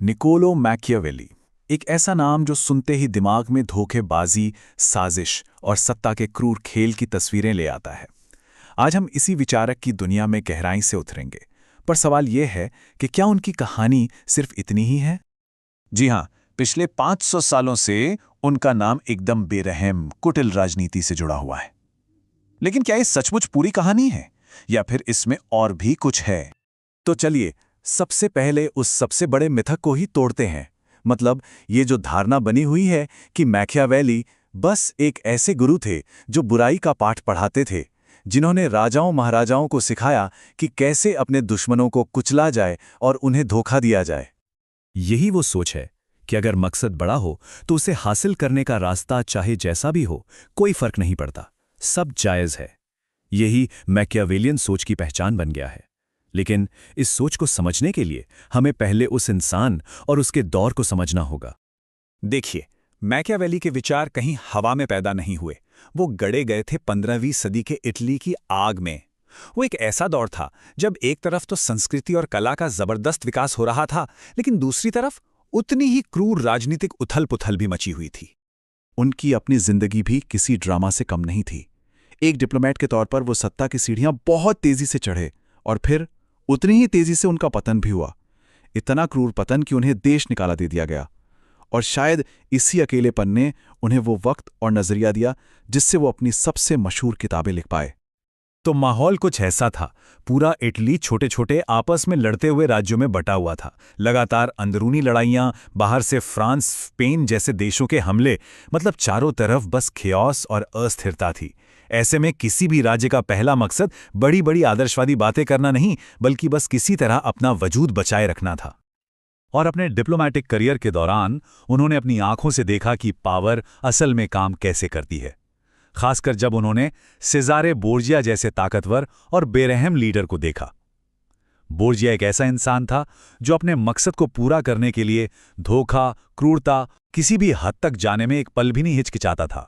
Niccolo Machiavelli, एक ऐसा नाम जो सुनते ही दिमाग में धोखेबाजी, साजिश और सत्ता के क्रूर खेल की तस्वीरें ले आता है। आज हम इसी विचारक की दुनिया में गहराई से उतरेंगे। पर सवाल यह है कि क्या उनकी कहानी सिर्फ इतनी ही है? जी हाँ, पिछले 500 सालों से उनका नाम एकदम बेरहम, कुटिल राजनीति से जुड़ा हुआ है। लेकिन क्या ये सचमुच पूरी कहानी है या फिर इसमें और भी कुछ है? तो चलिए सबसे पहले उस सबसे बड़े मिथक को ही तोड़ते हैं। मतलब ये जो धारणा बनी हुई है कि मैकियावेली बस एक ऐसे गुरु थे जो बुराई का पाठ पढ़ाते थे, जिन्होंने राजाओं महाराजाओं को सिखाया कि कैसे अपने दुश्मनों को कुचला जाए और उन्हें धोखा दिया जाए। यही वो सोच है कि अगर मकसद बड़ा हो तो उसे हासिल करने का रास्ता चाहे जैसा भी हो, कोई फर्क नहीं पड़ता, सब जायज है। यही मैकियावेलियन सोच की पहचान बन गया है। लेकिन इस सोच को समझने के लिए हमें पहले उस इंसान और उसके दौर को समझना होगा। देखिए, मैकियावेली के विचार कहीं हवा में पैदा नहीं हुए। वो गढ़े गए थे 15वीं सदी के इटली की आग में। वो एक ऐसा दौर था जब एक तरफ तो संस्कृति और कला का जबरदस्त विकास हो रहा था, लेकिन दूसरी तरफ उतनी ही क्रूर राजनीतिक उथल-पुथल भी मची हुई थी। उनकी अपनी जिंदगी भी किसी ड्रामा से कम नहीं थी। एक डिप्लोमेट के तौर पर वो सत्ता की सीढ़ियां बहुत तेजी से चढ़े और फिर उतनी ही तेजी से उनका पतन भी हुआ। इतना क्रूर पतन कि उन्हें देश निकाला दे दिया गया। और शायद इसी अकेलेपन ने उन्हें वो वक्त और नजरिया दिया जिससे वो अपनी सबसे मशहूर किताबें लिख पाए। तो माहौल कुछ ऐसा था। पूरा इटली छोटे छोटे आपस में लड़ते हुए राज्यों में बटा हुआ था। लगातार अंदरूनी लड़ाइयां, बाहर से फ्रांस, स्पेन जैसे देशों के हमले, मतलब चारों तरफ बस खेओस और अस्थिरता थी। ऐसे में किसी भी राज्य का पहला मकसद बड़ी बड़ी आदर्शवादी बातें करना नहीं, बल्कि बस किसी तरह अपना वजूद बचाए रखना था। और अपने डिप्लोमैटिक करियर के दौरान उन्होंने अपनी आंखों से देखा कि पावर असल में काम कैसे करती है। खासकर जब उन्होंने सेजारे बोर्जिया जैसे ताकतवर और बेरहम लीडर को देखा। बोर्जिया एक ऐसा इंसान था जो अपने मकसद को पूरा करने के लिए धोखा, क्रूरता, किसी भी हद तक जाने में एक पल भी नहीं हिचकिचाता था।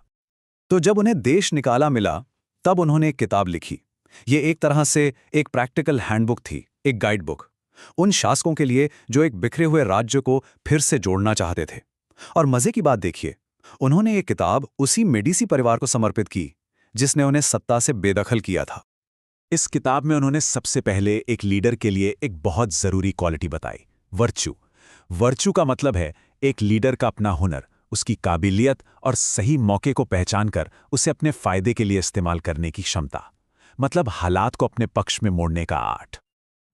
तो जब उन्हें देश निकाला मिला, तब उन्होंने एक किताब लिखी। ये एक तरह से एक प्रैक्टिकल हैंडबुक थी, एक गाइड बुक, उन शासकों के लिए जो एक बिखरे हुए राज्य को फिर से जोड़ना चाहते थे। और मजे की बात देखिए, उन्होंने ये किताब उसी मेडिसी परिवार को समर्पित की जिसने उन्हें सत्ता से बेदखल किया था। इस किताब में उन्होंने सबसे पहले एक लीडर के लिए एक बहुत जरूरी क्वालिटी बताई, वर्च्यू। वर्च्यू का मतलब है एक लीडर का अपना हुनर, उसकी काबिलियत और सही मौके को पहचानकर उसे अपने फायदे के लिए इस्तेमाल करने की क्षमता। मतलब हालात को अपने पक्ष में मोड़ने का आर्ट।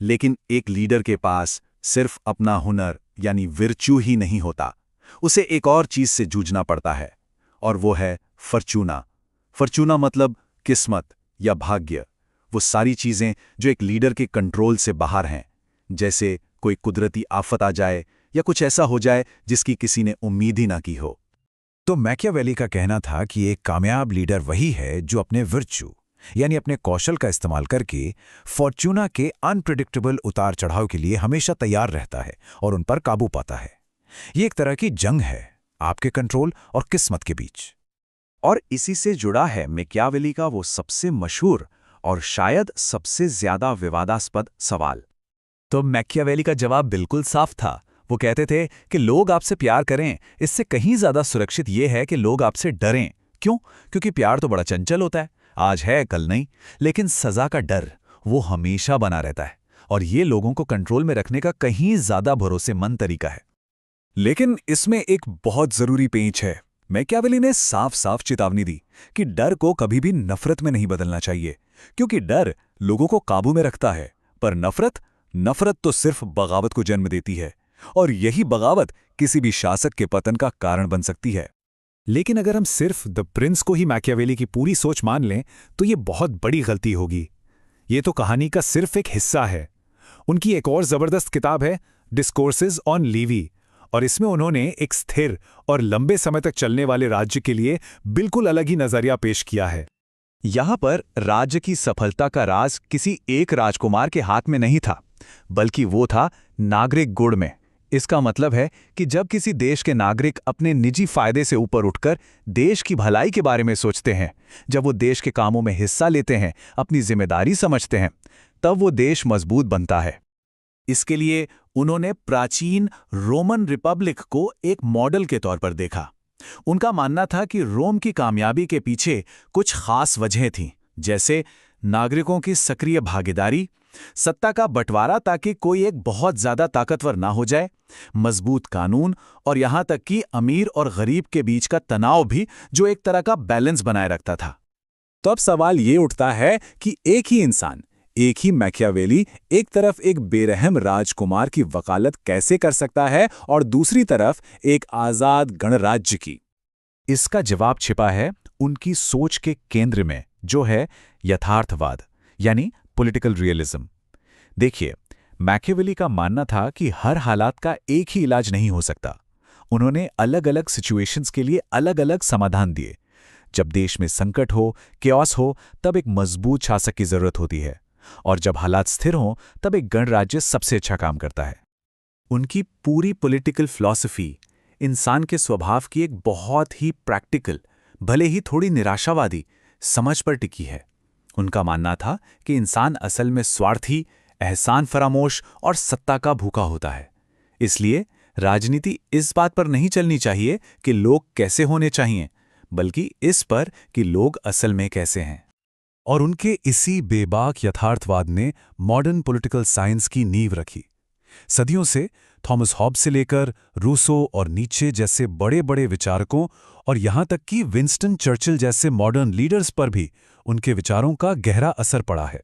लेकिन एक लीडर के पास सिर्फ अपना हुनर यानी विर्च्यू ही नहीं होता, उसे एक और चीज से जूझना पड़ता है, और वो है फॉर्चूना। फॉर्चूना मतलब किस्मत या भाग्य, वो सारी चीजें जो एक लीडर के कंट्रोल से बाहर हैं। जैसे कोई कुदरती आफत आ जाए या कुछ ऐसा हो जाए जिसकी किसी ने उम्मीद ही ना की हो। तो मैकियावेली का कहना था कि एक कामयाब लीडर वही है जो अपने विर्च्यू यानी अपने कौशल का इस्तेमाल करके फॉर्चूना के अनप्रिडिक्टेबल उतार चढ़ाव के लिए हमेशा तैयार रहता है और उन पर काबू पाता है। ये एक तरह की जंग है आपके कंट्रोल और किस्मत के बीच। और इसी से जुड़ा है मैकियावेली का वो सबसे मशहूर और शायद सबसे ज्यादा विवादास्पद सवाल। तो मैकियावेली का जवाब बिल्कुल साफ था। वो कहते थे कि लोग आपसे प्यार करें, इससे कहीं ज्यादा सुरक्षित ये है कि लोग आपसे डरें। क्यों? क्योंकि प्यार तो बड़ा चंचल होता है, आज है कल नहीं, लेकिन सजा का डर वो हमेशा बना रहता है, और ये लोगों को कंट्रोल में रखने का कहीं ज्यादा भरोसेमंद तरीका है। लेकिन इसमें एक बहुत जरूरी पेंच है। मैकियावेली ने साफ साफ चेतावनी दी कि डर को कभी भी नफरत में नहीं बदलना चाहिए, क्योंकि डर लोगों को काबू में रखता है, पर नफरत तो सिर्फ बगावत को जन्म देती है, और यही बगावत किसी भी शासक के पतन का कारण बन सकती है। लेकिन अगर हम सिर्फ द प्रिंस को ही मैकियावेली की पूरी सोच मान लें तो ये बहुत बड़ी गलती होगी। ये तो कहानी का सिर्फ एक हिस्सा है। उनकी एक और जबरदस्त किताब है डिस्कोर्सेज ऑन लीवी, और इसमें उन्होंने एक स्थिर और लंबे समय तक चलने वाले राज्य के लिए बिल्कुल अलग ही नजरिया पेश किया है। यहां पर राज्य की सफलता का राज किसी एक राजकुमार के हाथ में नहीं था, बल्कि वो था नागरिक गुण में। इसका मतलब है कि जब किसी देश के नागरिक अपने निजी फायदे से ऊपर उठकर देश की भलाई के बारे में सोचते हैं, जब वो देश के कामों में हिस्सा लेते हैं, अपनी जिम्मेदारी समझते हैं, तब वो देश मजबूत बनता है। इसके लिए उन्होंने प्राचीन रोमन रिपब्लिक को एक मॉडल के तौर पर देखा। उनका मानना था कि रोम की कामयाबी के पीछे कुछ खास वजहें थीं, जैसे नागरिकों की सक्रिय भागीदारी, सत्ता का बंटवारा ताकि कोई एक बहुत ज्यादा ताकतवर ना हो जाए, मजबूत कानून और यहां तक कि अमीर और गरीब के बीच का तनाव भी जो एक तरह का बैलेंस बनाए रखता था। तो अब सवाल ये उठता है कि एक ही इंसान, एक ही मैकियावेली एक तरफ एक बेरहम राजकुमार की वकालत कैसे कर सकता है और दूसरी तरफ एक आजाद गणराज्य की? इसका जवाब छिपा है उनकी सोच के केंद्र में, जो है यथार्थवाद, यानी पॉलिटिकल रियलिज्म। देखिए, मैकियावेली का मानना था कि हर हालात का एक ही इलाज नहीं हो सकता। उन्होंने अलग अलग सिचुएशंस के लिए अलग अलग समाधान दिए। जब देश में संकट हो, केओस हो, तब एक मजबूत शासक की जरूरत होती है, और जब हालात स्थिर हों तब एक गणराज्य सबसे अच्छा काम करता है। उनकी पूरी पॉलिटिकल फिलॉसफी इंसान के स्वभाव की एक बहुत ही प्रैक्टिकल, भले ही थोड़ी निराशावादी समझ पर टिकी है। उनका मानना था कि इंसान असल में स्वार्थी, एहसान फरामोश और सत्ता का भूखा होता है। इसलिए राजनीति इस बात पर नहीं चलनी चाहिए कि लोग कैसे होने चाहिए, बल्कि इस पर कि लोग असल में कैसे हैं। और उनके इसी बेबाक यथार्थवाद ने मॉडर्न पॉलिटिकल साइंस की नींव रखी। सदियों से थॉमस हॉब्स से लेकर रूसो और नीचे जैसे बड़े बड़े विचारकों और यहां तक कि विंस्टन चर्चिल जैसे मॉडर्न लीडर्स पर भी उनके विचारों का गहरा असर पड़ा है।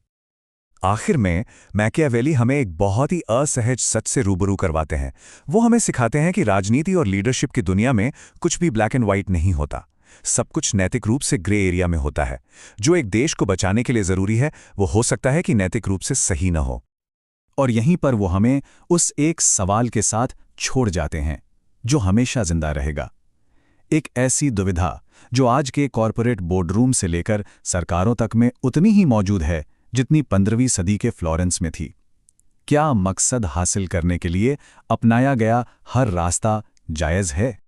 आखिर में मैकियावेली हमें एक बहुत ही असहज सच से रूबरू करवाते हैं। वो हमें सिखाते हैं कि राजनीति और लीडरशिप की दुनिया में कुछ भी ब्लैक एंड व्हाइट नहीं होता। सब कुछ नैतिक रूप से ग्रे एरिया में होता है। जो एक देश को बचाने के लिए जरूरी है वो हो सकता है कि नैतिक रूप से सही न हो। और यहीं पर वो हमें उस एक सवाल के साथ छोड़ जाते हैं जो हमेशा जिंदा रहेगा। एक ऐसी दुविधा जो आज के कॉरपोरेट बोर्डरूम से लेकर सरकारों तक में उतनी ही मौजूद है जितनी 15वीं सदी के फ्लोरेंस में थी। क्या मकसद हासिल करने के लिए अपनाया गया हर रास्ता जायज है?